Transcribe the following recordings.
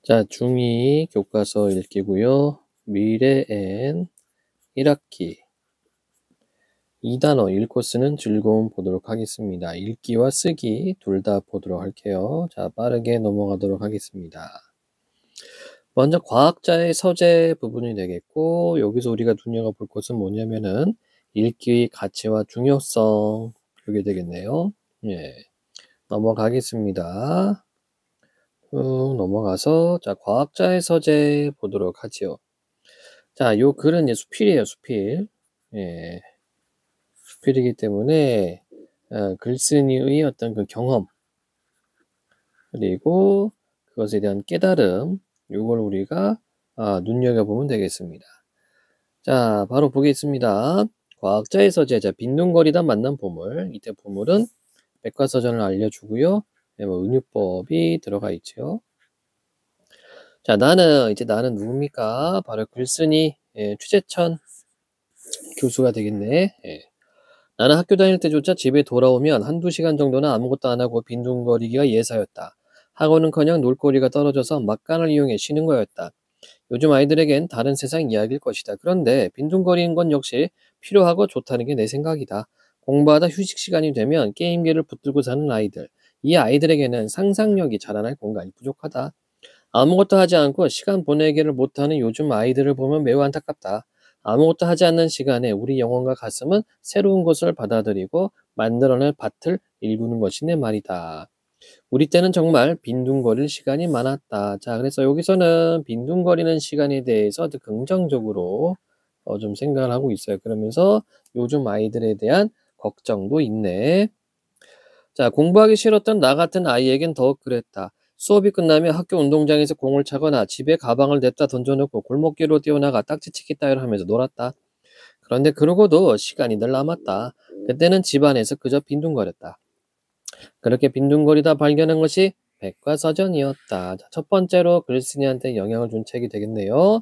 자, 중2 교과서 읽기고요. 미래엔 1학기 2단어 읽고 쓰는 즐거움 보도록 하겠습니다. 읽기와 쓰기 둘 다 보도록 할게요. 자, 빠르게 넘어가도록 하겠습니다. 먼저 과학자의 서재 부분이 되겠고, 여기서 우리가 눈여겨볼 것은 뭐냐면은 읽기의 가치와 중요성, 그게 되겠네요. 예, 넘어가겠습니다. 쭉 넘어가서 자, 과학자의 서재 보도록 하지요. 자, 요 글은 이제 수필이에요, 수필. 예, 수필이기 때문에 글쓴이의 어떤 그 경험 그리고 그것에 대한 깨달음 요걸 우리가 눈여겨보면 되겠습니다. 자, 바로 보겠습니다. 과학자의 서재, 자, 빈둥거리다 만난 보물. 이때 보물은 백과사전을 알려주고요. 네, 뭐 은유법이 들어가 있죠. 자, 나는 누굽니까? 바로 글쓴이 추재천 교수가 되겠네. 예. 나는 학교 다닐 때조차 집에 돌아오면 한두 시간 정도는 아무것도 안 하고 빈둥거리기가 예사였다. 학원은커녕 놀거리가 떨어져서 막간을 이용해 쉬는 거였다. 요즘 아이들에겐 다른 세상 이야기일 것이다. 그런데 빈둥거리는 건 역시 필요하고 좋다는 게 내 생각이다. 공부하다 휴식 시간이 되면 게임기를 붙들고 사는 아이들. 이 아이들에게는 상상력이 자라날 공간이 부족하다. 아무것도 하지 않고 시간 보내기를 못하는 요즘 아이들을 보면 매우 안타깝다. 아무것도 하지 않는 시간에 우리 영혼과 가슴은 새로운 것을 받아들이고 만들어낼 밭을 일구는 것이 내 말이다. 우리 때는 정말 빈둥거릴 시간이 많았다. 자, 그래서 여기서는 빈둥거리는 시간에 대해서 더 긍정적으로 좀 생각을 하고 있어요. 그러면서 요즘 아이들에 대한 걱정도 있네. 자, 공부하기 싫었던 나 같은 아이에겐 더욱 그랬다. 수업이 끝나면 학교 운동장에서 공을 차거나 집에 가방을 냅다 던져놓고 골목길로 뛰어나가 딱지치기 따위를 하면서 놀았다. 그런데 그러고도 시간이 늘 남았다. 그때는 집안에서 그저 빈둥거렸다. 그렇게 빈둥거리다 발견한 것이 백과사전이었다. 자, 첫 번째로 글쓴이한테 영향을 준 책이 되겠네요.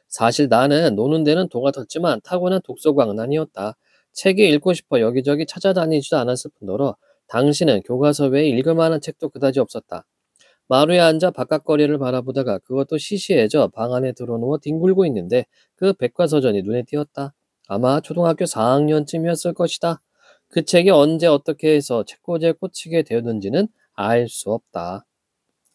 사실 나는 노는 데는 도가 텄지만 타고난 독서광난이었다. 책이 읽고 싶어 여기저기 찾아다니지도 않았을 뿐더러 당신은 교과서 외에 읽을 만한 책도 그다지 없었다. 마루에 앉아 바깥거리를 바라보다가 그것도 시시해져 방 안에 들어누워 뒹굴고 있는데 그 백과사전이 눈에 띄었다. 아마 초등학교 4학년쯤이었을 것이다. 그 책이 언제 어떻게 해서 책꽂이에 꽂히게 되었는지는 알 수 없다.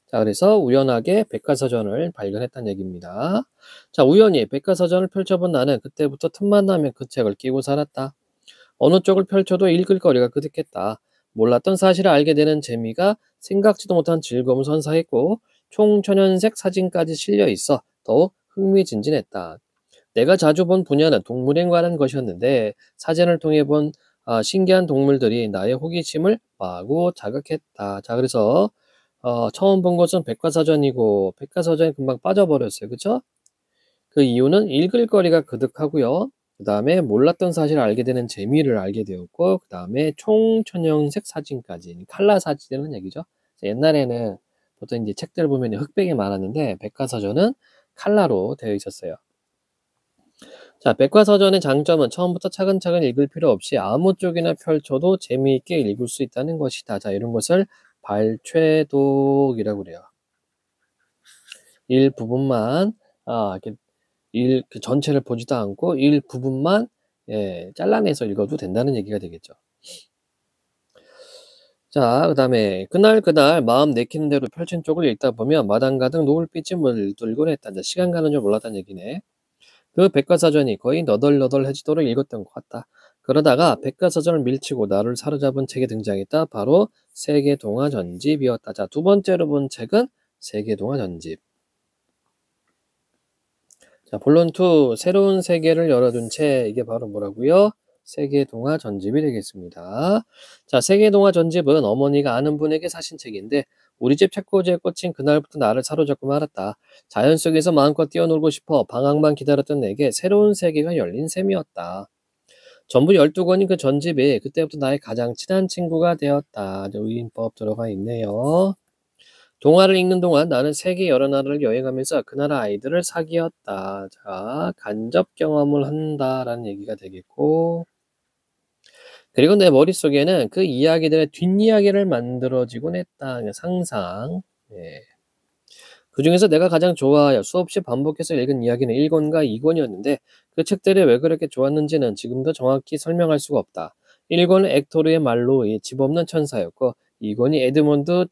자, 그래서 우연하게 백과사전을 발견했다는 얘기입니다. 자, 우연히 백과사전을 펼쳐본 나는 그때부터 틈만 나면 그 책을 끼고 살았다. 어느 쪽을 펼쳐도 읽을 거리가 그득했다. 몰랐던 사실을 알게 되는 재미가 생각지도 못한 즐거움을 선사했고 총천연색 사진까지 실려 있어 더욱 흥미진진했다. 내가 자주 본 분야는 동물에 관한 것이었는데 사진을 통해 본 신기한 동물들이 나의 호기심을 마구 자극했다. 자, 그래서 처음 본 것은 백과사전이고 백과사전에 금방 빠져버렸어요. 그쵸? 그 이유는 읽을 거리가 그득하고요. 그 다음에 몰랐던 사실을 알게 되는 재미를 알게 되었고 그 다음에 총천연색 사진까지 칼라 사진이라는 얘기죠. 옛날에는 보통 이제 책들 보면 흑백이 많았는데 백과사전은 칼라로 되어 있었어요. 자, 백과사전의 장점은 처음부터 차근차근 읽을 필요 없이 아무 쪽이나 펼쳐도 재미있게 읽을 수 있다는 것이다. 자, 이런 것을 발췌독이라고 그래요. 일부분만 이렇게 그 전체를 보지도 않고 일부분만 잘라내서 읽어도 된다는 얘기가 되겠죠. 자, 그다음에 그날 마음 내키는 대로 펼친 쪽을 읽다 보면 마당 가득 노을빛이 물들곤 했다. 시간 가는 줄 몰랐다는 얘기네. 그 백과사전이 거의 너덜너덜해지도록 읽었던 것 같다. 그러다가 백과사전을 밀치고 나를 사로잡은 책이 등장했다. 바로 세계동화 전집이었다. 자, 두 번째로 본 책은 세계동화 전집. 자, 본론 2 새로운 세계를 열어둔 책, 이게 바로 뭐라고요? 세계동화 전집이 되겠습니다. 자, 세계동화 전집은 어머니가 아는 분에게 사신 책인데 우리 집 책꽂이에 꽂힌 그날부터 나를 사로잡고 말았다. 자연 속에서 마음껏 뛰어놀고 싶어 방학만 기다렸던 내게 새로운 세계가 열린 셈이었다. 전부 12권인 그 전집이 그때부터 나의 가장 친한 친구가 되었다. 의인법 들어가 있네요. 동화를 읽는 동안 나는 세계 여러 나라를 여행하면서 그 나라 아이들을 사귀었다. 자, 간접 경험을 한다라는 얘기가 되겠고, 그리고 내 머릿속에는 그 이야기들의 뒷이야기를 만들어지곤 했다. 그냥 상상. 예. 그중에서 내가 가장 좋아하여 수없이 반복해서 읽은 이야기는 1권과 2권이었는데 그 책들이 왜 그렇게 좋았는지는 지금도 정확히 설명할 수가 없다. 1권은 액토르의 말로의 집없는 천사였고 2권이 에드몬드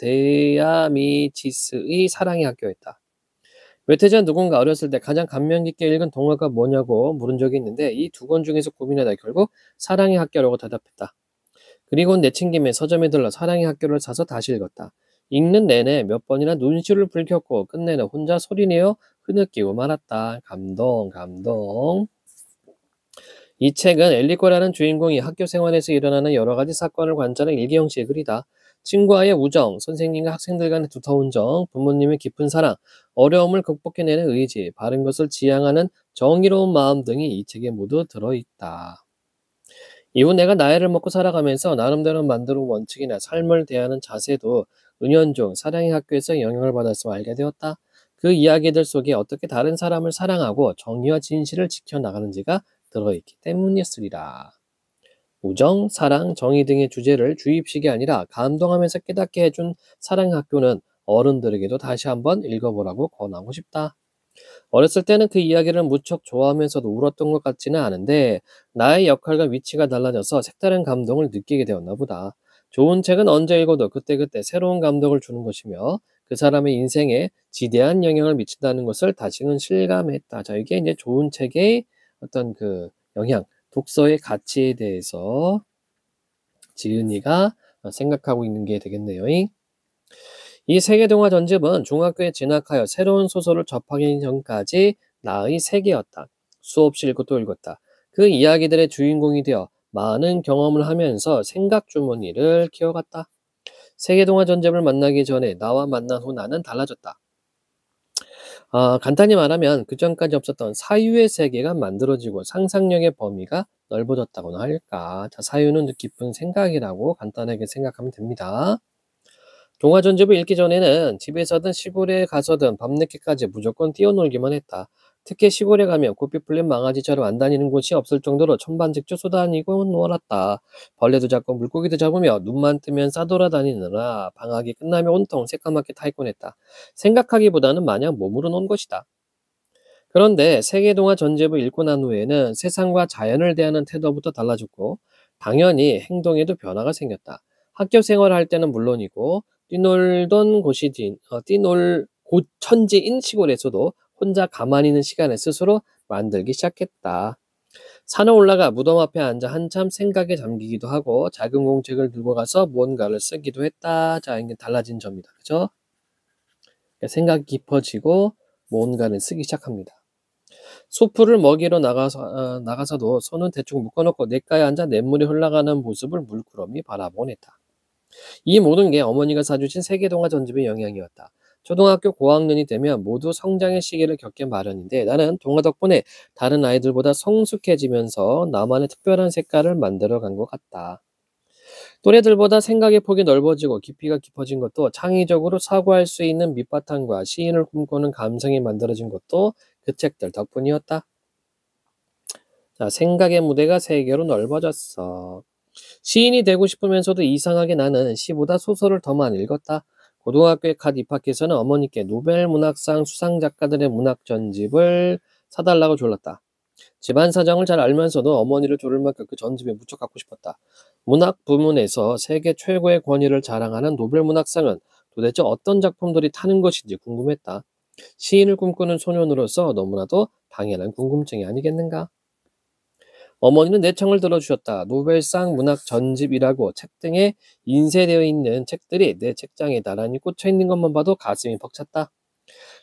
데아미치스의 사랑의 학교였다. 몇 해 전 누군가 어렸을 때 가장 감명 깊게 읽은 동화가 뭐냐고 물은 적이 있는데 이 두 권 중에서 고민하다 결국 사랑의 학교라고 대답했다. 그리고는 내친김에 서점에 들러 사랑의 학교를 사서 다시 읽었다. 읽는 내내 몇 번이나 눈시울을 붉혔고 끝내는 혼자 소리내어 흐느끼고 말았다. 감동, 감동. 이 책은 엘리코라는 주인공이 학교 생활에서 일어나는 여러 가지 사건을 관찰한 일기 형식의 글이다. 친구와의 우정, 선생님과 학생들 간의 두터운 정, 부모님의 깊은 사랑, 어려움을 극복해내는 의지, 바른 것을 지향하는 정의로운 마음 등이 이 책에 모두 들어있다. 이후 내가 나이를 먹고 살아가면서 나름대로 만드는 원칙이나 삶을 대하는 자세도 은연중 사랑의 학교에서 영향을 받았음을 알게 되었다. 그 이야기들 속에 어떻게 다른 사람을 사랑하고 정의와 진실을 지켜나가는지가 들어있기 때문이었으리라. 우정, 사랑, 정의 등의 주제를 주입식이 아니라 감동하면서 깨닫게 해준 사랑의 학교는 어른들에게도 다시 한번 읽어보라고 권하고 싶다. 어렸을 때는 그 이야기를 무척 좋아하면서도 울었던 것 같지는 않은데 나의 역할과 위치가 달라져서 색다른 감동을 느끼게 되었나 보다. 좋은 책은 언제 읽어도 그때그때 새로운 감동을 주는 것이며 그 사람의 인생에 지대한 영향을 미친다는 것을 다시금 실감했다. 자, 이게 이제 좋은 책의 어떤 그 영향, 독서의 가치에 대해서 지은이가 생각하고 있는 게 되겠네요. 이 세계동화 전집은 중학교에 진학하여 새로운 소설을 접하기 전까지 나의 세계였다. 수없이 읽고 또 읽었다. 그 이야기들의 주인공이 되어 많은 경험을 하면서 생각 주머니를 키워갔다. 세계동화 전집을 만나기 전에 나와 만난 후 나는 달라졌다. 간단히 말하면 그전까지 없었던 사유의 세계가 만들어지고 상상력의 범위가 넓어졌다고나 할까. 자, 사유는 깊은 생각이라고 간단하게 생각하면 됩니다. 동화 전집을 읽기 전에는 집에서든 시골에 가서든 밤늦게까지 무조건 뛰어놀기만 했다. 특히 시골에 가면 고삐 풀린 망아지처럼 안 다니는 곳이 없을 정도로 천반직주 쏘다니고 놀았다. 벌레도 잡고 물고기도 잡으며 눈만 뜨면 싸돌아다니느라 방학이 끝나면 온통 새까맣게 타 있곤 했다. 생각하기보다는 마냥 몸으로 논 것이다. 그런데 세계동화 전집을 읽고 난 후에는 세상과 자연을 대하는 태도부터 달라졌고 당연히 행동에도 변화가 생겼다. 학교 생활을 할 때는 물론이고 뛰놀던 뛰놀 곳 천지인 시골에서도 혼자 가만히 있는 시간을 스스로 만들기 시작했다. 산에 올라가 무덤 앞에 앉아 한참 생각에 잠기기도 하고 작은 공책을 들고 가서 무언가를 쓰기도 했다. 자, 이게 달라진 점이다. 그죠? 생각이 깊어지고 뭔가를 쓰기 시작합니다. 소풀을 먹이러 나가서도 손은 대충 묶어놓고 냇가에 앉아 냇물이 흘러가는 모습을 물끄러미 바라보곤 했다. 이 모든 게 어머니가 사주신 세계동화 전집의 영향이었다. 초등학교 고학년이 되면 모두 성장의 시기를 겪게 마련인데 나는 동화 덕분에 다른 아이들보다 성숙해지면서 나만의 특별한 색깔을 만들어간 것 같다. 또래들보다 생각의 폭이 넓어지고 깊이가 깊어진 것도 창의적으로 사고할 수 있는 밑바탕과 시인을 꿈꾸는 감성이 만들어진 것도 그 책들 덕분이었다. 자, 생각의 무대가 세계로 넓어졌어. 시인이 되고 싶으면서도 이상하게 나는 시보다 소설을 더 많이 읽었다. 고등학교에 갓 입학해서는 어머니께 노벨 문학상 수상 작가들의 문학 전집을 사달라고 졸랐다. 집안 사정을 잘 알면서도 어머니를 조를 만큼 그 전집이 무척 갖고 싶었다. 문학 부문에서 세계 최고의 권위를 자랑하는 노벨 문학상은 도대체 어떤 작품들이 타는 것인지 궁금했다. 시인을 꿈꾸는 소년으로서 너무나도 당연한 궁금증이 아니겠는가? 어머니는 내 청을 들어주셨다. 노벨상 문학 전집이라고 책 등에 인쇄되어 있는 책들이 내 책장에 나란히 꽂혀 있는 것만 봐도 가슴이 벅찼다.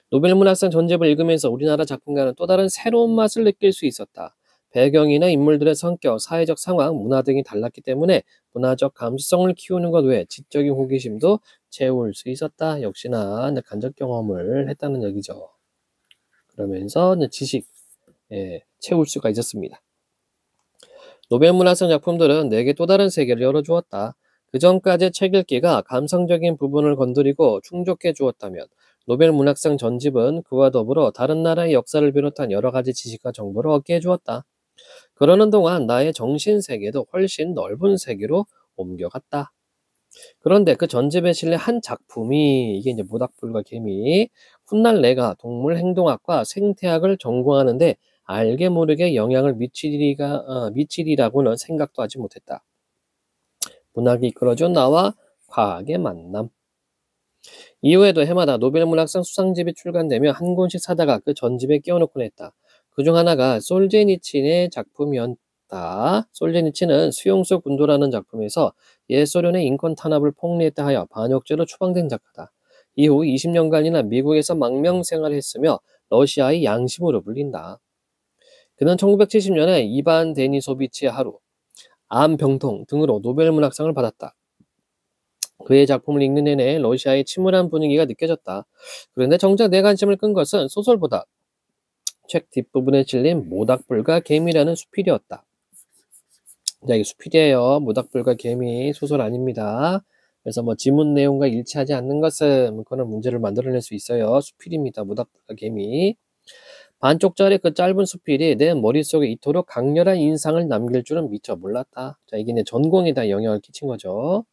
노벨 문학상 전집을 읽으면서 우리나라 작품과는 또 다른 새로운 맛을 느낄 수 있었다. 배경이나 인물들의 성격, 사회적 상황, 문화 등이 달랐기 때문에 문화적 감수성을 키우는 것 외에 지적인 호기심도 채울 수 있었다. 역시나 간접 경험을 했다는 얘기죠. 그러면서 지식 채울 수가 있었습니다. 노벨 문학상 작품들은 내게 또 다른 세계를 열어주었다. 그전까지 책 읽기가 감성적인 부분을 건드리고 충족해 주었다면 노벨 문학상 전집은 그와 더불어 다른 나라의 역사를 비롯한 여러 가지 지식과 정보를 얻게 해주었다. 그러는 동안 나의 정신 세계도 훨씬 넓은 세계로 옮겨갔다. 그런데 그 전집에 실린 한 작품이 이게 이제 모닥불과 개미 훗날 내가 동물 행동학과 생태학을 전공하는데 알게 모르게 영향을 미치리라고는 생각도 하지 못했다. 문학이 이끌어준 나와 과학의 만남. 이후에도 해마다 노벨문학상 수상집이 출간되며 한 권씩 사다가 그 전집에 끼워놓곤 했다. 그중 하나가 솔제니친의 작품이었다. 솔제니친은 수용소 군도라는 작품에서 옛소련의 인권 탄압을 폭로했다 하여 반역죄로 추방된 작가다. 이후 20년간이나 미국에서 망명 생활을 했으며 러시아의 양심으로 불린다. 그는 1970년에 이반 데니소비치의 하루, 암 병통 등으로 노벨문학상을 받았다. 그의 작품을 읽는 내내 러시아의 침울한 분위기가 느껴졌다. 그런데 정작 내 관심을 끈 것은 소설보다 책 뒷부분에 실린 모닥불과 개미라는 수필이었다. 자, 이게 수필이에요. 모닥불과 개미 소설 아닙니다. 그래서 뭐 지문 내용과 일치하지 않는 것은 그런 문제를 만들어낼 수 있어요. 수필입니다. 모닥불과 개미. 반쪽짜리 그 짧은 수필이 내 머릿속에 이토록 강렬한 인상을 남길 줄은 미처 몰랐다. 자, 이게 내 전공에다 영향을 끼친 거죠.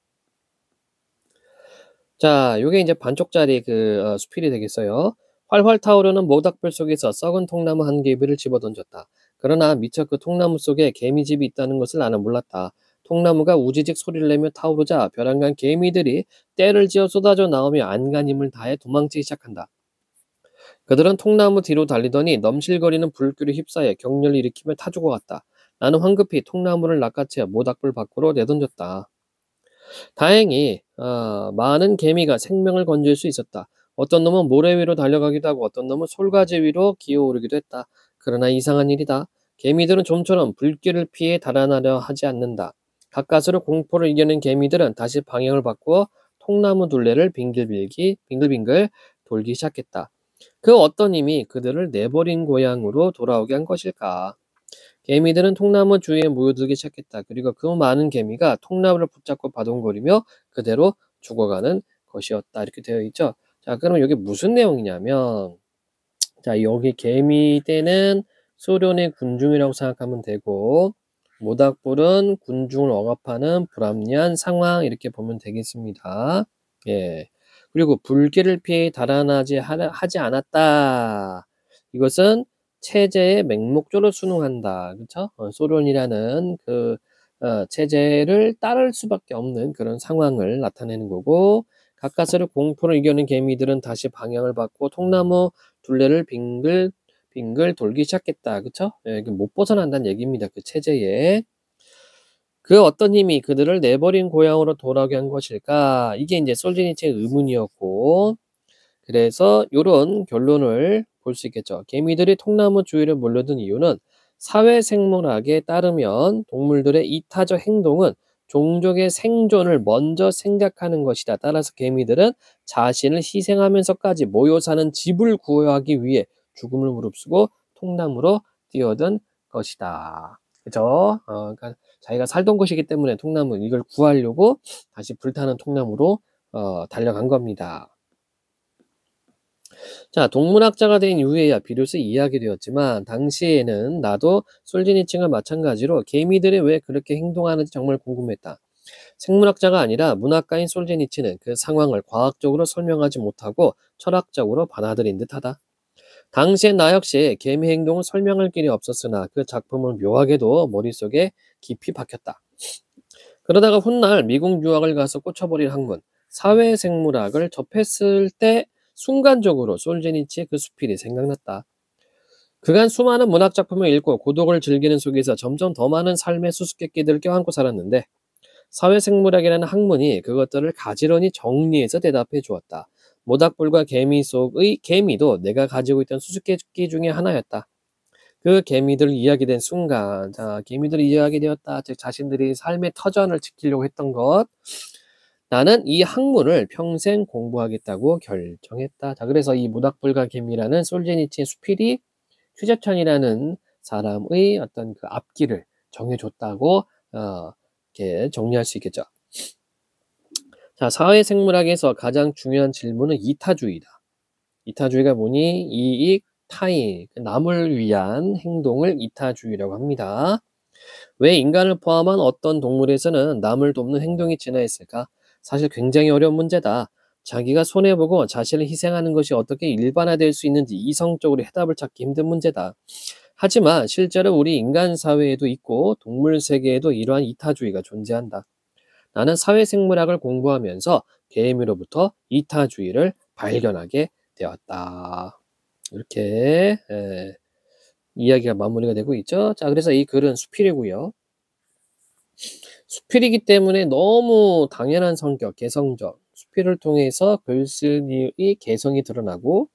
자, 요게 이제 반쪽짜리 수필이 되겠어요. 활활 타오르는 모닥불 속에서 썩은 통나무 한 개비를 집어던졌다. 그러나 미처 그 통나무 속에 개미집이 있다는 것을 나는 몰랐다. 통나무가 우지직 소리를 내며 타오르자 벼랑간 개미들이 떼를 지어 쏟아져 나오며 안간힘을 다해 도망치기 시작한다. 그들은 통나무 뒤로 달리더니 넘실거리는 불길에 휩싸여 격렬히 일으키며 타 죽어갔다. 나는 황급히 통나무를 낚아채어 모닥불 밖으로 내던졌다. 다행히 많은 개미가 생명을 건질 수 있었다. 어떤 놈은 모래 위로 달려가기도 하고 어떤 놈은 솔가지 위로 기어오르기도 했다. 그러나 이상한 일이다. 개미들은 좀처럼 불길을 피해 달아나려 하지 않는다. 가까스로 공포를 이겨낸 개미들은 다시 방향을 바꾸어 통나무 둘레를 빙글빙글 돌기 시작했다. 그 어떤 힘이 그들을 내버린 고향으로 돌아오게 한 것일까? 개미들은 통나무 주위에 모여들기 시작했다. 그리고 그 많은 개미가 통나무를 붙잡고 바동거리며 그대로 죽어가는 것이었다. 이렇게 되어 있죠. 자, 그럼 여기 무슨 내용이냐면, 자, 여기 개미 떼는 소련의 군중이라고 생각하면 되고, 모닥불은 군중을 억압하는 불합리한 상황 이렇게 보면 되겠습니다. 예. 그리고 불길을 피해 하지 않았다. 이것은 체제의 맹목적으로 순응한다. 그쵸? 소련이라는 체제를 따를 수밖에 없는 그런 상황을 나타내는 거고, 가까스로 공포를 이겨낸 개미들은 다시 방향을 바꾸어 통나무 둘레를 빙글 돌기 시작했다. 그쵸? 예, 못 벗어난다는 얘기입니다. 그 체제에. 그 어떤 힘이 그들을 내버린 고향으로 돌아오게 한 것일까? 이게 이제 솔제니치의 의문이었고, 그래서 요런 결론을 볼 수 있겠죠. 개미들이 통나무 주위를 몰려든 이유는 사회생물학에 따르면 동물들의 이타적 행동은 종족의 생존을 먼저 생각하는 것이다. 따라서 개미들은 자신을 희생하면서까지 모여 사는 집을 구하기 위해 죽음을 무릅쓰고 통나무로 뛰어든 것이다. 그죠? 그러니까 자기가 살던 곳이기 때문에 통나무 이걸 구하려고 다시 불타는 통나무로 달려간 겁니다. 자, 동물학자가 된 이후에야 비로소 이해하게 되었지만 당시에는 나도 솔제니친과 마찬가지로 개미들이 왜 그렇게 행동하는지 정말 궁금했다. 생물학자가 아니라 문학가인 솔제니친은 그 상황을 과학적으로 설명하지 못하고 철학적으로 받아들인 듯하다. 당시엔 나 역시 개미 행동을 설명할 길이 없었으나 그 작품은 묘하게도 머릿속에 깊이 박혔다. 그러다가 훗날 미국 유학을 가서 꽂혀버린 학문, 사회생물학을 접했을 때 순간적으로 솔제니치의 그 수필이 생각났다. 그간 수많은 문학작품을 읽고 고독을 즐기는 속에서 점점 더 많은 삶의 수수께끼들을 껴안고 살았는데 사회생물학이라는 학문이 그것들을 가지런히 정리해서 대답해 주었다. 모닥불과 개미 속의 개미도 내가 가지고 있던 수수께끼 중에 하나였다. 그 개미들을 이해하게 된 순간, 자, 개미들을 이해하게 되었다. 즉, 자신들이 삶의 터전을 지키려고 했던 것. 나는 이 학문을 평생 공부하겠다고 결정했다. 자, 그래서 이 모닥불과 개미라는 솔제니치의 수필이 휴재천이라는 사람의 어떤 그 앞길을 정해줬다고, 이렇게 정리할 수 있겠죠. 자, 사회생물학에서 가장 중요한 질문은 이타주의다. 이타주의가 뭐니? 이익, 타인, 남을 위한 행동을 이타주의라고 합니다. 왜 인간을 포함한 어떤 동물에서는 남을 돕는 행동이 진화했을까? 사실 굉장히 어려운 문제다. 자기가 손해보고 자신을 희생하는 것이 어떻게 일반화될 수 있는지 이성적으로 해답을 찾기 힘든 문제다. 하지만 실제로 우리 인간 사회에도 있고 동물 세계에도 이러한 이타주의가 존재한다. 나는 사회생물학을 공부하면서 개미로부터 이타주의를 발견하게 되었다. 이렇게 이야기가 마무리가 되고 있죠. 자, 그래서 이 글은 수필이고요. 수필이기 때문에 너무 당연한 성격, 개성적, 수필을 통해서 글쓴이의 개성이 드러나고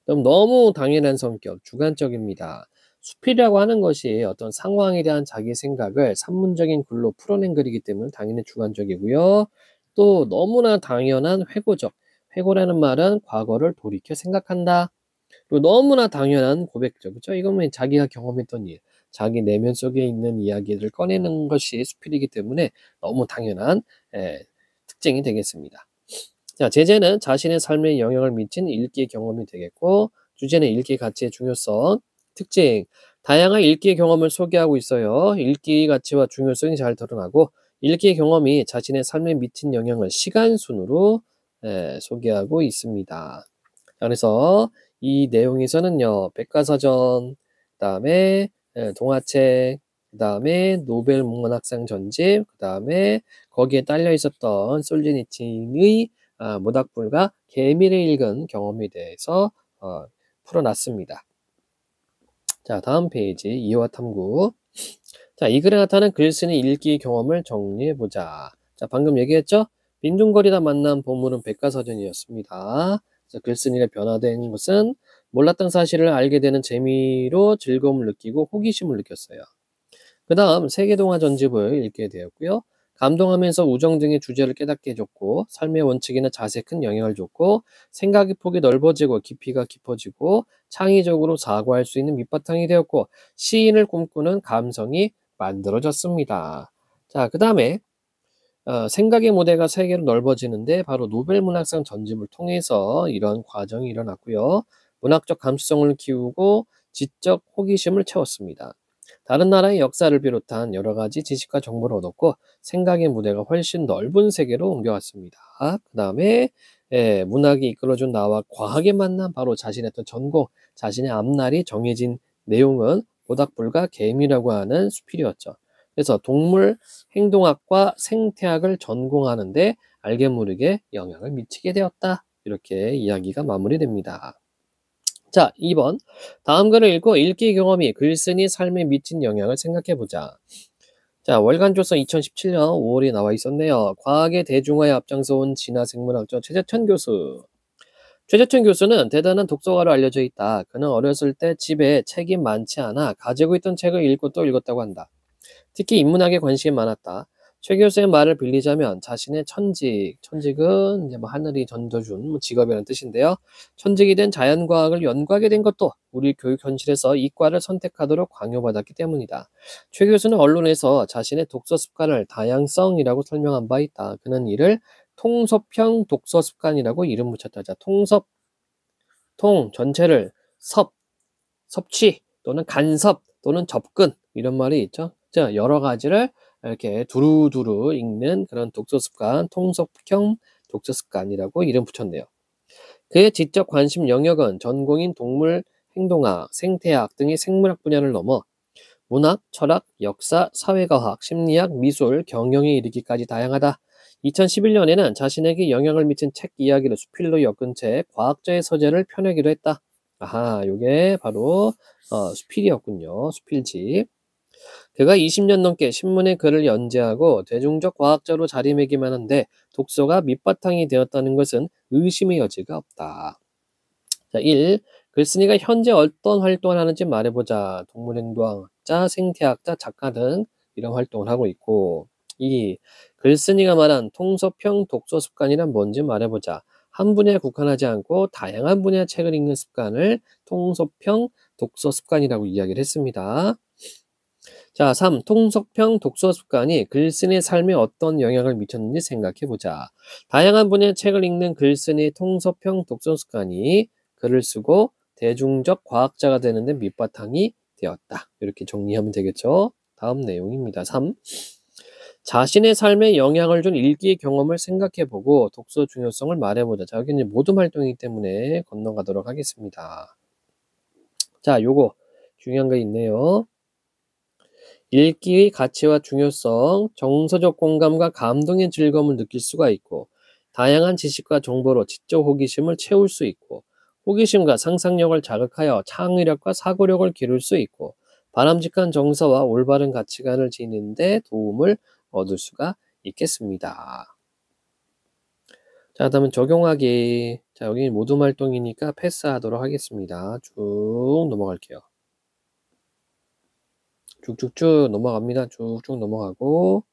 너무 당연한 성격, 주관적입니다. 수필이라고 하는 것이 어떤 상황에 대한 자기 생각을 산문적인 글로 풀어낸 글이기 때문에 당연히 주관적이고요. 또 너무나 당연한 회고적, 회고라는 말은 과거를 돌이켜 생각한다. 그리고 너무나 당연한 고백적, 그죠? 이건 뭐 자기가 경험했던 일, 자기 내면 속에 있는 이야기를 꺼내는 것이 수필이기 때문에 너무 당연한 특징이 되겠습니다. 자, 제재는 자신의 삶에 영향을 미친 읽기 경험이 되겠고, 주제는 읽기 가치의 중요성, 특징, 다양한 읽기 경험을 소개하고 있어요. 읽기 가치와 중요성이 잘 드러나고, 읽기 경험이 자신의 삶에 미친 영향을 시간 순으로 소개하고 있습니다. 그래서 이 내용에서는요, 백과사전, 그다음에 동화책, 그다음에 노벨 문학상 전집, 그다음에 거기에 딸려 있었던 솔제니친의 모닥불과 개미를 읽은 경험에 대해서 풀어놨습니다. 자, 다음 페이지 이해와 탐구. 자, 이 글에 나타나는 글쓴이 읽기 경험을 정리해보자. 자, 방금 얘기했죠? 빈둥거리다 만난 보물은 백과사전이었습니다. 글쓴이가 변화된 것은 몰랐던 사실을 알게 되는 재미로 즐거움을 느끼고 호기심을 느꼈어요. 그 다음 세계동화 전집을 읽게 되었고요. 감동하면서 우정 등의 주제를 깨닫게 해줬고, 삶의 원칙이나 자세에 큰 영향을 줬고, 생각의 폭이 넓어지고 깊이가 깊어지고, 창의적으로 사고할 수 있는 밑바탕이 되었고, 시인을 꿈꾸는 감성이 만들어졌습니다. 자, 그 다음에 생각의 무대가 세계로 넓어지는데 바로 노벨 문학상 전집을 통해서 이런 과정이 일어났고요. 문학적 감수성을 키우고 지적 호기심을 채웠습니다. 다른 나라의 역사를 비롯한 여러 가지 지식과 정보를 얻었고 생각의 무대가 훨씬 넓은 세계로 옮겨왔습니다. 그 다음에 문학이 이끌어준 나와 과학의 만남, 바로 자신의 어떤 전공, 자신의 앞날이 정해진 내용은 모닥불과 개미라고 하는 수필이었죠. 그래서 동물 행동학과 생태학을 전공하는데 알게 모르게 영향을 미치게 되었다. 이렇게 이야기가 마무리됩니다. 자, 2번. 다음 글을 읽고 읽기 경험이 글쓴이 삶에 미친 영향을 생각해보자. 자, 월간조서 2017년 5월에 나와 있었네요. 과학의 대중화에 앞장서온 진화생물학자 최재천 교수. 최재천 교수는 대단한 독서가로 알려져 있다. 그는 어렸을 때 집에 책이 많지 않아 가지고 있던 책을 읽고 또 읽었다고 한다. 특히 인문학에 관심이 많았다. 최 교수의 말을 빌리자면 자신의 천직은 이제 뭐 하늘이 던져준 직업이라는 뜻인데요. 천직이 된 자연과학을 연구하게 된 것도 우리 교육 현실에서 이과를 선택하도록 강요받았기 때문이다. 최 교수는 언론에서 자신의 독서 습관을 다양성이라고 설명한 바 있다. 그는 이를 통섭형 독서 습관이라고 이름 붙였다. 자, 통 전체를 섭취 또는 간섭 또는 접근 이런 말이 있죠. 자, 여러 가지를 이렇게 두루두루 읽는 그런 독서 습관, 통섭형 독서 습관이라고 이름 붙였네요. 그의 지적 관심 영역은 전공인 동물 행동학, 생태학 등의 생물학 분야를 넘어 문학, 철학, 역사, 사회과학, 심리학, 미술, 경영에 이르기까지 다양하다. 2011년에는 자신에게 영향을 미친 책 이야기를 수필로 엮은 채 과학자의 서재를 펴내기로 했다. 아하, 요게 바로 수필이었군요. 수필집. 그가 20년 넘게 신문에 글을 연재하고 대중적 과학자로 자리매김한 한데 독서가 밑바탕이 되었다는 것은 의심의 여지가 없다. 자, 1. 글쓴이가 현재 어떤 활동을 하는지 말해보자. 동물행동학자, 생태학자, 작가 등 이런 활동을 하고 있고 2. 글쓴이가 말한 통섭형 독서 습관이란 뭔지 말해보자. 한 분야에 국한하지 않고 다양한 분야 책을 읽는 습관을 통섭형 독서 습관이라고 이야기를 했습니다. 자, 3. 통섭형 독서 습관이 글쓴이의 삶에 어떤 영향을 미쳤는지 생각해보자. 다양한 분야의 책을 읽는 글쓴이의 통섭형 독서 습관이 글을 쓰고 대중적 과학자가 되는데 밑바탕이 되었다. 이렇게 정리하면 되겠죠. 다음 내용입니다. 3. 자신의 삶에 영향을 준 읽기 경험을 생각해보고 독서 중요성을 말해보자. 자, 여기는 모둠 활동이기 때문에 건너가도록 하겠습니다. 자, 요거 중요한 거 있네요. 읽기의 가치와 중요성, 정서적 공감과 감동의 즐거움을 느낄 수가 있고, 다양한 지식과 정보로 지적 호기심을 채울 수 있고, 호기심과 상상력을 자극하여 창의력과 사고력을 기를 수 있고, 바람직한 정서와 올바른 가치관을 지니는 데 도움을 얻을 수가 있겠습니다. 자, 다음은 적용하기. 자, 여기 모둠 활동이니까 패스하도록 하겠습니다. 쭉 넘어갈게요. 쭉쭉쭉 넘어갑니다. 쭉쭉 넘어가고.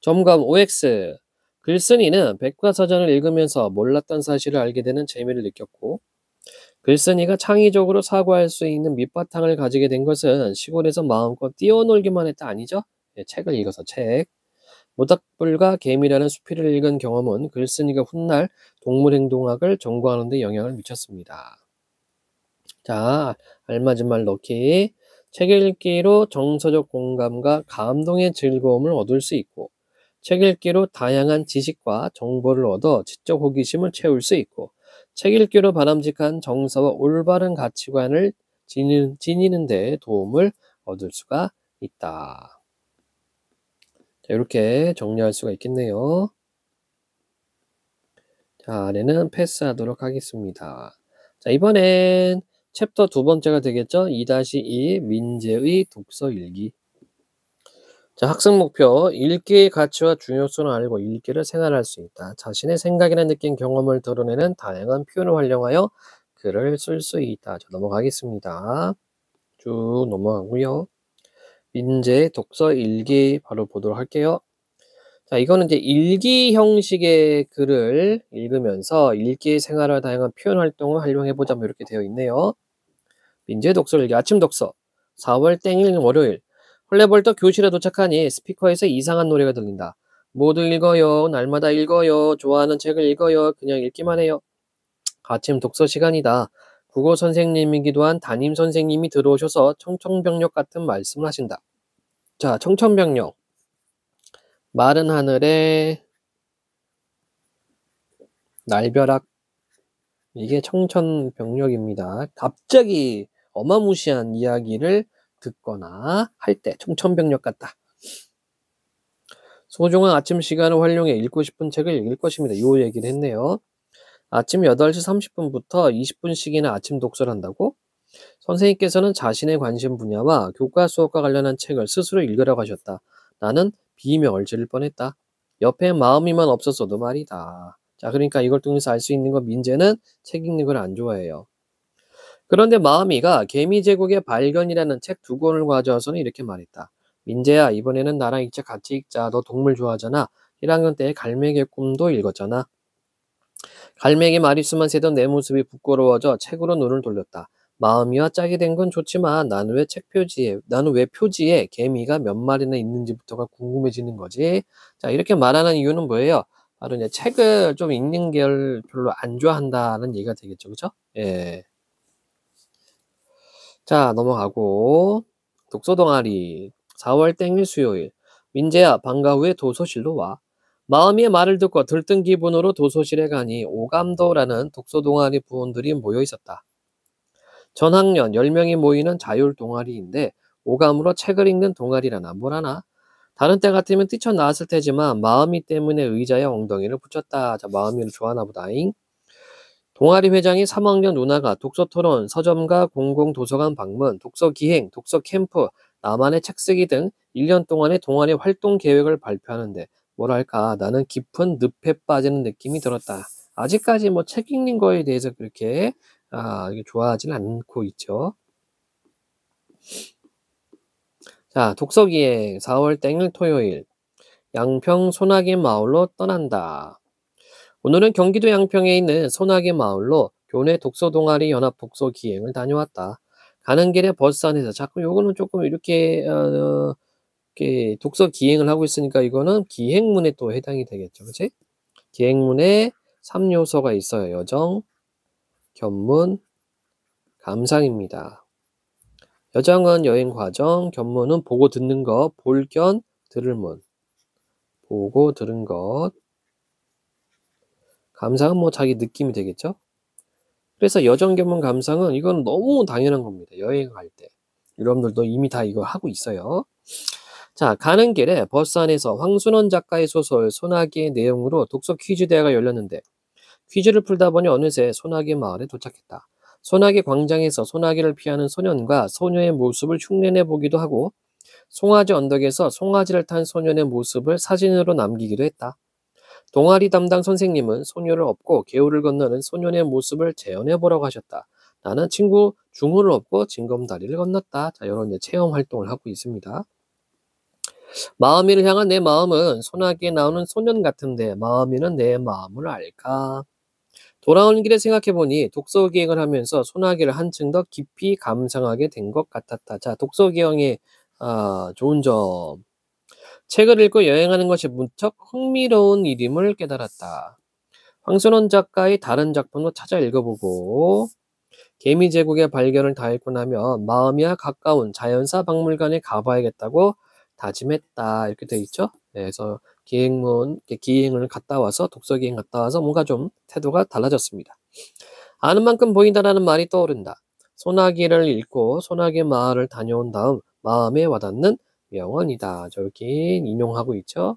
점검 OX. 글쓴이는 백과사전을 읽으면서 몰랐던 사실을 알게 되는 재미를 느꼈고, 글쓴이가 창의적으로 사고할 수 있는 밑바탕을 가지게 된 것은 시골에서 마음껏 뛰어놀기만 했다 아니죠? 예, 책을 읽어서 책. 모닥불과 개미라는 수필을 읽은 경험은 글쓴이가 훗날 동물행동학을 전공하는 데 영향을 미쳤습니다. 자, 알맞은 말 넣기. 책 읽기로 정서적 공감과 감동의 즐거움을 얻을 수 있고, 책 읽기로 다양한 지식과 정보를 얻어 지적 호기심을 채울 수 있고, 책 읽기로 바람직한 정서와 올바른 가치관을 지니는 데 도움을 얻을 수가 있다. 자, 이렇게 정리할 수가 있겠네요. 자, 아래는 패스하도록 하겠습니다. 자, 이번엔 챕터 두 번째가 되겠죠? 2-2 민재의 독서 일기. 자, 학습 목표. 읽기의 가치와 중요성을 알고 읽기를 생활할 수 있다. 자신의 생각이나 느낀 경험을 드러내는 다양한 표현을 활용하여 글을 쓸 수 있다. 자, 넘어가겠습니다. 쭉 넘어가고요. 민재의 독서 일기 바로 보도록 할게요. 자, 이거는 이제 일기 형식의 글을 읽으면서 읽기 생활과 다양한 표현 활동을 활용해보자 뭐 이렇게 되어 있네요. 민재 독서 일기 아침 독서 4월 땡일 월요일 헐레벌떡 교실에 도착하니 스피커에서 이상한 노래가 들린다. 모두 읽어요. 날마다 읽어요. 좋아하는 책을 읽어요. 그냥 읽기만 해요. 아침 독서 시간이다. 국어 선생님이기도 한 담임 선생님이 들어오셔서 청천벽력 같은 말씀을 하신다. 자, 청천벽력. 마른 하늘에 날벼락. 이게 청천벽력입니다. 갑자기 어마무시한 이야기를 듣거나 할 때 청천벽력 같다. 소중한 아침 시간을 활용해 읽고 싶은 책을 읽을 것입니다. 이 얘기를 했네요. 아침 8시 30분부터 20분씩이나 아침 독서를 한다고? 선생님께서는 자신의 관심 분야와 교과 수업과 관련한 책을 스스로 읽으라고 하셨다. 나는 비명을 지를 뻔했다. 옆에 마음이만 없었어도 말이다. 자, 그러니까 이걸 통해서 알 수 있는 건 민재는 책 읽는 걸 안 좋아해요. 그런데 마음이가 개미제국의 발견이라는 책 2권을 가져와서는 이렇게 말했다. 민재야, 이번에는 나랑 이 책 같이 읽자. 너 동물 좋아하잖아. 1학년 때 갈매기의 꿈도 읽었잖아. 갈매기 마리수만 세던 내 모습이 부끄러워져 책으로 눈을 돌렸다. 마음이와 짝이 된 건 좋지만 나는 왜 표지에 개미가 몇 마리나 있는지부터가 궁금해지는 거지. 자, 이렇게 말하는 이유는 뭐예요? 바로 이제 책을 좀 읽는 걸 별로 안 좋아한다는 얘기가 되겠죠. 그죠? 예. 자, 넘어가고. 독서 동아리. 4월 땡일 수요일. 민재야, 방과 후에 도서실로 와. 마음이의 말을 듣고 들뜬 기분으로 도서실에 가니 오감도라는 독서 동아리 부원들이 모여 있었다. 전학년 10명이 모이는 자율 동아리인데 오감으로 책을 읽는 동아리라나 뭐라나. 다른 때 같으면 뛰쳐나왔을 테지만 마음이 때문에 의자에 엉덩이를 붙였다. 자, 마음이를 좋아하나 보다잉. 동아리 회장이 3학년 누나가 독서토론, 서점과 공공도서관 방문, 독서기행, 독서캠프, 나만의 책쓰기 등 1년 동안의 동아리 활동 계획을 발표하는데 뭐랄까 나는 깊은 늪에 빠지는 느낌이 들었다. 아직까지 뭐 책 읽는 거에 대해서 그렇게 이게 좋아하지는 않고 있죠. 자, 독서기행 4월 땡일 토요일 양평 소나기 마을로 떠난다. 오늘은 경기도 양평에 있는 소나기 마을로 교내 독서동아리 연합 독서 기행을 다녀왔다. 가는 길에 버스 안에서 자꾸 요거는 조금 이렇게 독서 기행을 하고 있으니까 이거는 기행문에 또 해당이 되겠죠. 그치? 기행문에 3요소가 있어요. 여정, 견문, 감상입니다. 여정은 여행 과정, 견문은 보고 듣는 거, 볼견, 들을 문. 보고 들은 것. 감상은 뭐 자기 느낌이 되겠죠? 그래서 여정견문 감상은 이건 너무 당연한 겁니다. 여행 갈 때. 여러분들도 이미 다 이거 하고 있어요. 자, 가는 길에 버스 안에서 황순원 작가의 소설 소나기의 내용으로 독서 퀴즈 대회가 열렸는데 퀴즈를 풀다 보니 어느새 소나기 마을에 도착했다. 소나기 광장에서 소나기를 피하는 소년과 소녀의 모습을 흉내내 보기도 하고 송아지 언덕에서 송아지를 탄 소년의 모습을 사진으로 남기기도 했다. 동아리 담당 선생님은 소녀를 업고 개울을 건너는 소년의 모습을 재현해 보라고 하셨다. 나는 친구 중우를 업고 징검다리를 건넜다. 자, 이런 체험 활동을 하고 있습니다. 마음이를 향한 내 마음은 소나기에 나오는 소년 같은데 마음이는 내 마음을 알까? 돌아오는 길에 생각해보니 독서 기행을 하면서 소나기를 한층 더 깊이 감상하게 된 것 같았다. 자, 독서 기행의 좋은 점. 책을 읽고 여행하는 것이 무척 흥미로운 일임을 깨달았다. 황순원 작가의 다른 작품도 찾아 읽어보고 개미제국의 발견을 다 읽고 나면 마음이야 가까운 자연사 박물관에 가봐야겠다고 다짐했다. 이렇게 돼 있죠. 네, 그래서 기행을 갔다 와서 독서 기행 갔다 와서 뭔가 좀 태도가 달라졌습니다. 아는 만큼 보인다라는 말이 떠오른다. 소나기를 읽고 소나기 마을을 다녀온 다음 마음에 와닿는 명언이다. 저렇게 인용하고 있죠.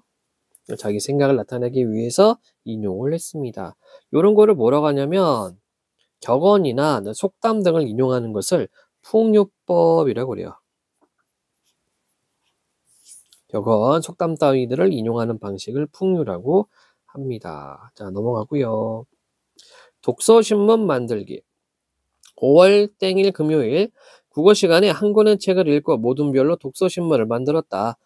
자기 생각을 나타내기 위해서 인용을 했습니다. 이런 거를 뭐라고 하냐면 격언이나 속담 등을 인용하는 것을 풍류법이라고 그래요. 격언, 속담 따위들을 인용하는 방식을 풍류라고 합니다. 자, 넘어가고요. 독서신문 만들기. 5월 땡일 금요일 국어 시간에 한 권의 책을 읽고 모든 별로 독서신문을 만들었다.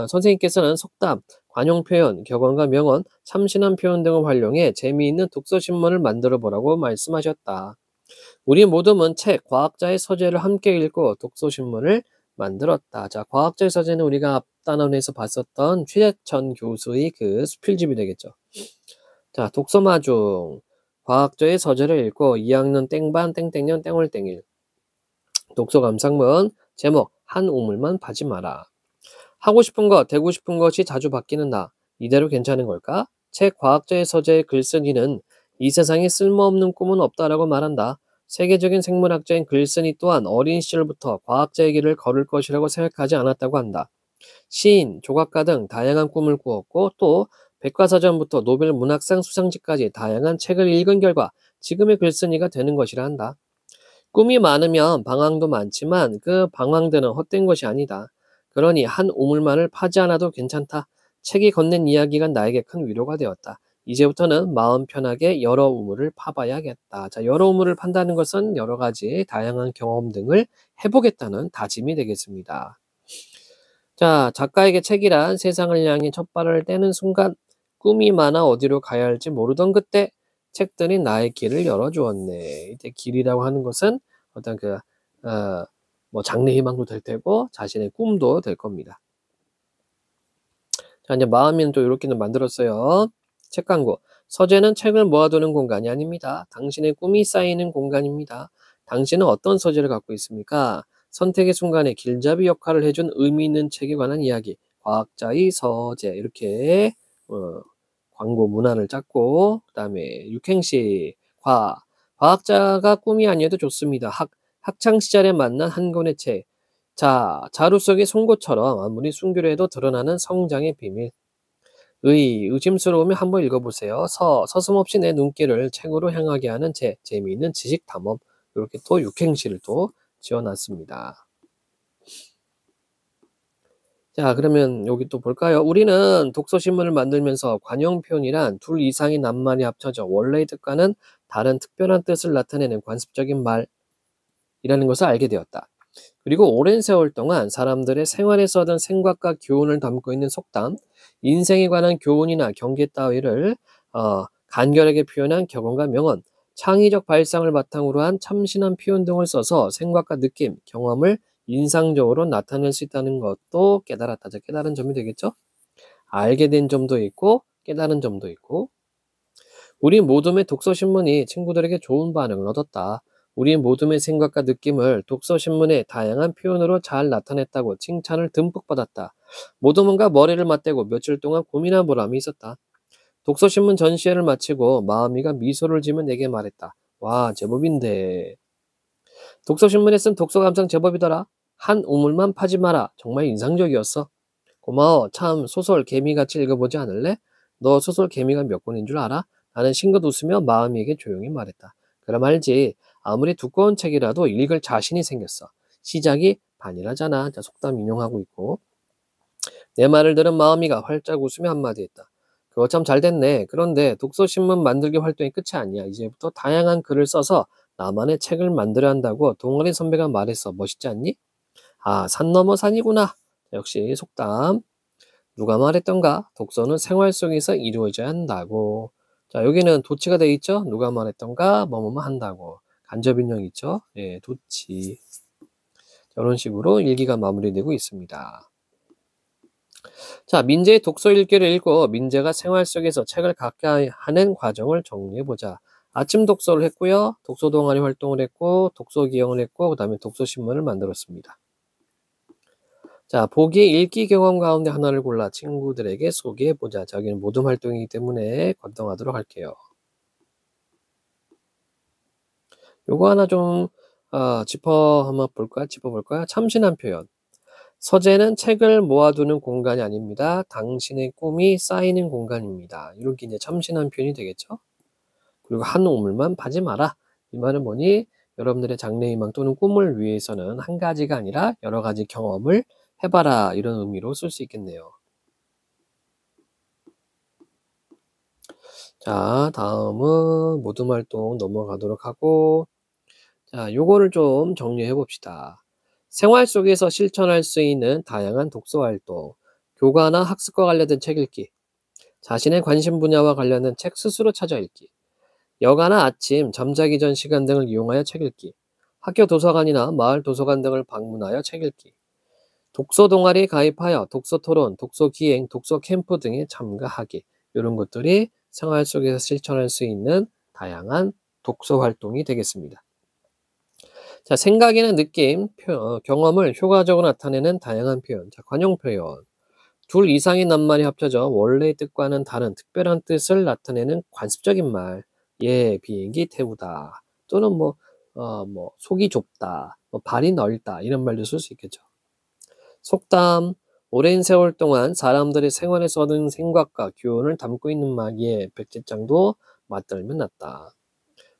선생님께서는 속담, 관용 표현, 격언과 명언, 참신한 표현 등을 활용해 재미있는 독서신문을 만들어 보라고 말씀하셨다. 우리 모두는 책, 과학자의 서재를 함께 읽고 독서신문을 만들었다. 자, 과학자의 서재는 우리가 앞 단원에서 봤었던 최재천 교수의 그 수필집이 되겠죠. 자, 독서마중. 과학자의 서재를 읽고 2학년 땡반 땡땡년 땡월 땡일. 독서 감상문. 제목, 한 우물만 파지 마라. 하고 싶은 것, 되고 싶은 것이 자주 바뀌는 나. 이대로 괜찮은 걸까? 책 과학자의 서재의 글쓴이는 이 세상에 쓸모없는 꿈은 없다라고 말한다. 세계적인 생물학자인 글쓴이 또한 어린 시절부터 과학자의 길을 걸을 것이라고 생각하지 않았다고 한다. 시인, 조각가 등 다양한 꿈을 꾸었고 또 백과사전부터 노벨 문학상 수상지까지 다양한 책을 읽은 결과 지금의 글쓴이가 되는 것이라 한다. 꿈이 많으면 방황도 많지만 그 방황들은 헛된 것이 아니다. 그러니 한 우물만을 파지 않아도 괜찮다. 책이 건넨 이야기가 나에게 큰 위로가 되었다. 이제부터는 마음 편하게 여러 우물을 파봐야겠다. 자, 여러 우물을 판다는 것은 여러 가지 다양한 경험 등을 해보겠다는 다짐이 되겠습니다. 자, 작가에게 책이란 세상을 향해 첫 발을 떼는 순간 꿈이 많아 어디로 가야 할지 모르던 그때 책들이 나의 길을 열어주었네. 이때 길이라고 하는 것은 어떤 장래 희망도 될 테고 자신의 꿈도 될 겁니다. 자, 이제 마음이는 또 이렇게는 만들었어요. 책 광고. 서재는 책을 모아두는 공간이 아닙니다. 당신의 꿈이 쌓이는 공간입니다. 당신은 어떤 서재를 갖고 있습니까? 선택의 순간에 길잡이 역할을 해준 의미 있는 책에 관한 이야기. 과학자의 서재. 이렇게 광고 문안을 짰고 그 다음에 육행시. 과학자가 꿈이 아니어도 좋습니다. 학창시절에 만난 한 권의 책. 자, 자루 속의 송곳처럼 아무리 숨기려 해도 드러나는 성장의 비밀. 의심스러우면 한번 읽어보세요. 서슴없이 내 눈길을 책으로 향하게 하는 재미있는 지식 탐험. 이렇게 또 육행시를 또 지어놨습니다. 자, 그러면 여기 또 볼까요? 우리는 독서신문을 만들면서 관용 표현이란 둘 이상의 낱말이 합쳐져 원래의 뜻과는 다른 특별한 뜻을 나타내는 관습적인 말이라는 것을 알게 되었다. 그리고 오랜 세월 동안 사람들의 생활에서 얻은 생각과 교훈을 담고 있는 속담, 인생에 관한 교훈이나 경계 따위를 간결하게 표현한 격언과 명언, 창의적 발상을 바탕으로 한 참신한 표현 등을 써서 생각과 느낌, 경험을 인상적으로 나타낼 수 있다는 것도 깨달았다. 깨달은 점이 되겠죠? 알게 된 점도 있고 깨달은 점도 있고 우리 모둠의 독서신문이 친구들에게 좋은 반응을 얻었다. 우리 모둠의 생각과 느낌을 독서신문의 다양한 표현으로 잘 나타냈다고 칭찬을 듬뿍 받았다. 모둠은가 머리를 맞대고 며칠 동안 고민한 보람이 있었다. 독서신문 전시회를 마치고 마음이가 미소를 지으며 내게 말했다. 와, 제법인데. 독서신문에 쓴 독서 감상 제법이더라. 한 우물만 파지 마라. 정말 인상적이었어. 고마워. 참 소설 개미같이 읽어보지 않을래? 너 소설 개미가 몇 권인 줄 알아? 나는 싱긋 웃으며 마음이에게 조용히 말했다. 그럼 알지. 아무리 두꺼운 책이라도 읽을 자신이 생겼어. 시작이 반이라잖아. 자, 속담 인용하고 있고. 내 말을 들은 마음이가 활짝 웃으며 한마디 했다. 그거 참 잘 됐네. 그런데 독서신문 만들기 활동이 끝이 아니야. 이제부터 다양한 글을 써서 나만의 책을 만들어야 한다고 동아리 선배가 말했어. 멋있지 않니? 아, 산 넘어 산이구나. 역시 속담. 누가 말했던가? 독서는 생활 속에서 이루어져야 한다고. 자, 여기는 도치가 돼 있죠? 누가 말했던가? 뭐뭐뭐 한다고. 간접인용 있죠? 예, 도치. 이런 식으로 일기가 마무리되고 있습니다. 자, 민재의 독서 일기를 읽고 민재가 생활 속에서 책을 갖게 하는 과정을 정리해보자. 아침 독서를 했고요. 독서 동아리 활동을 했고, 독서 기형을 했고, 그 다음에 독서 신문을 만들었습니다. 자, 보기의 읽기 경험 가운데 하나를 골라 친구들에게 소개해보자. 자, 여기는 모둠 활동이기 때문에 권동하도록 할게요. 요거 하나 좀 한번 짚어볼까요? 참신한 표현. 서재는 책을 모아두는 공간이 아닙니다. 당신의 꿈이 쌓이는 공간입니다. 이렇게 이제 참신한 표현이 되겠죠? 그리고 한 우물만 파지 마라. 이 말은 뭐니? 여러분들의 장래희망 또는 꿈을 위해서는 한 가지가 아니라 여러 가지 경험을 해봐라. 이런 의미로 쓸 수 있겠네요. 자, 다음은 모둠 활동 넘어가도록 하고, 자, 요거를 좀 정리해 봅시다. 생활 속에서 실천할 수 있는 다양한 독서 활동, 교과나 학습과 관련된 책 읽기, 자신의 관심 분야와 관련된 책 스스로 찾아 읽기, 여가나 아침, 잠자기 전 시간 등을 이용하여 책 읽기, 학교 도서관이나 마을 도서관 등을 방문하여 책 읽기, 독서 동아리에 가입하여 독서 토론, 독서 기행, 독서 캠프 등에 참가하기, 이런 것들이 생활 속에서 실천할 수 있는 다양한 독서 활동이 되겠습니다. 자, 생각이나 느낌, 경험을 효과적으로 나타내는 다양한 표현. 자, 관용 표현. 둘 이상의 낱말이 합쳐져 원래의 뜻과는 다른 특별한 뜻을 나타내는 관습적인 말. 예, 비행기 태우다. 또는 속이 좁다. 발이 넓다. 이런 말도 쓸 수 있겠죠. 속담. 오랜 세월 동안 사람들의 생활에서 얻은 생각과 교훈을 담고 있는 말. 예, 백제장도 맞들면 낫다.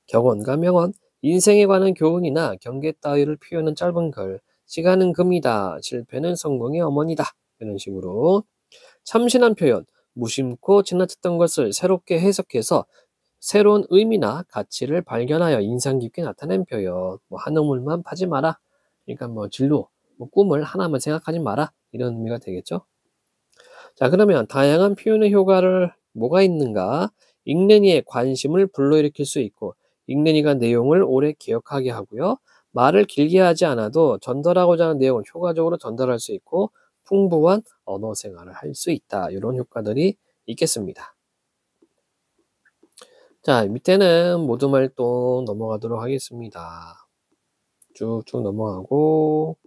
격언과 명언. 인생에 관한 교훈이나 경계 따위를 표현한 짧은 글. 시간은 금이다. 실패는 성공의 어머니다. 이런 식으로. 참신한 표현. 무심코 지나쳤던 것을 새롭게 해석해서 새로운 의미나 가치를 발견하여 인상 깊게 나타낸 표현. 한 우물만 파지 마라. 그러니까 진로, 꿈을 하나만 생각하지 마라. 이런 의미가 되겠죠. 자, 그러면 다양한 표현의 효과를 뭐가 있는가? 읽는 이의 관심을 불러일으킬 수 있고, 읽는 이가 내용을 오래 기억하게 하고요. 말을 길게 하지 않아도 전달하고자 하는 내용을 효과적으로 전달할 수 있고, 풍부한 언어 생활을 할 수 있다. 이런 효과들이 있겠습니다. 자, 밑에는 모둠 활동 넘어가도록 하겠습니다. 쭉쭉 넘어가고,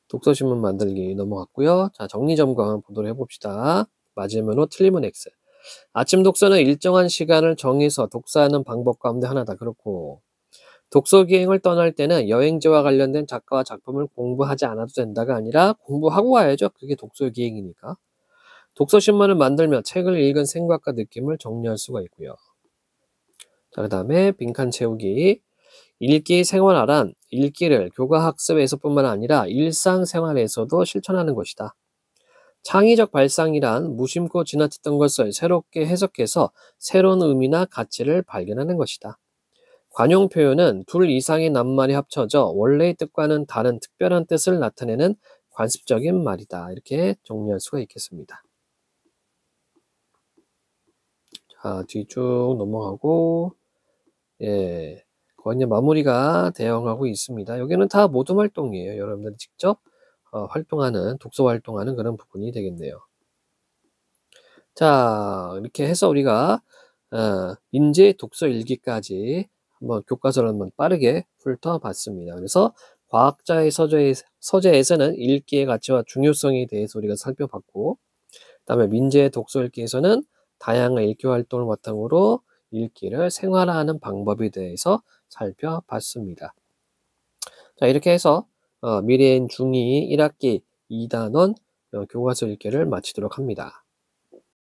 독서신문 만들기 넘어갔고요. 자, 정리점검 보도록 해봅시다. 맞으면 O, 틀리면 X. 아침 독서는 일정한 시간을 정해서 독서하는 방법 가운데 하나다. 그렇고, 독서 기행을 떠날 때는 여행지와 관련된 작가와 작품을 공부하지 않아도 된다가 아니라 공부하고 와야죠. 그게 독서 기행이니까. 독서신문을 만들며 책을 읽은 생각과 느낌을 정리할 수가 있고요. 자, 그 다음에 빈칸 채우기. 읽기 생활화란 읽기를 교과 학습에서뿐만 아니라 일상생활에서도 실천하는 것이다. 창의적 발상이란 무심코 지나쳤던 것을 새롭게 해석해서 새로운 의미나 가치를 발견하는 것이다. 관용 표현은 둘 이상의 낱말이 합쳐져 원래의 뜻과는 다른 특별한 뜻을 나타내는 관습적인 말이다. 이렇게 정리할 수가 있겠습니다. 자, 뒤쭉 넘어가고, 예, 거의 이제 마무리가 되어가고 있습니다. 여기는 다 모둠 활동이에요. 여러분들이 직접 활동하는, 독서 활동하는 그런 부분이 되겠네요. 자, 이렇게 해서 우리가 민재 독서 일기까지 한번 교과서를 한번 빠르게 훑어봤습니다. 그래서 과학자의 서재에서는 읽기의 가치와 중요성에 대해서 우리가 살펴봤고, 그다음에 민재 독서 읽기에서는 다양한 읽기 활동을 바탕으로 읽기를 생활화하는 방법에 대해서 살펴봤습니다. 자, 이렇게 해서 미래인 중2 1학기 2단원 교과서 읽기를 마치도록 합니다.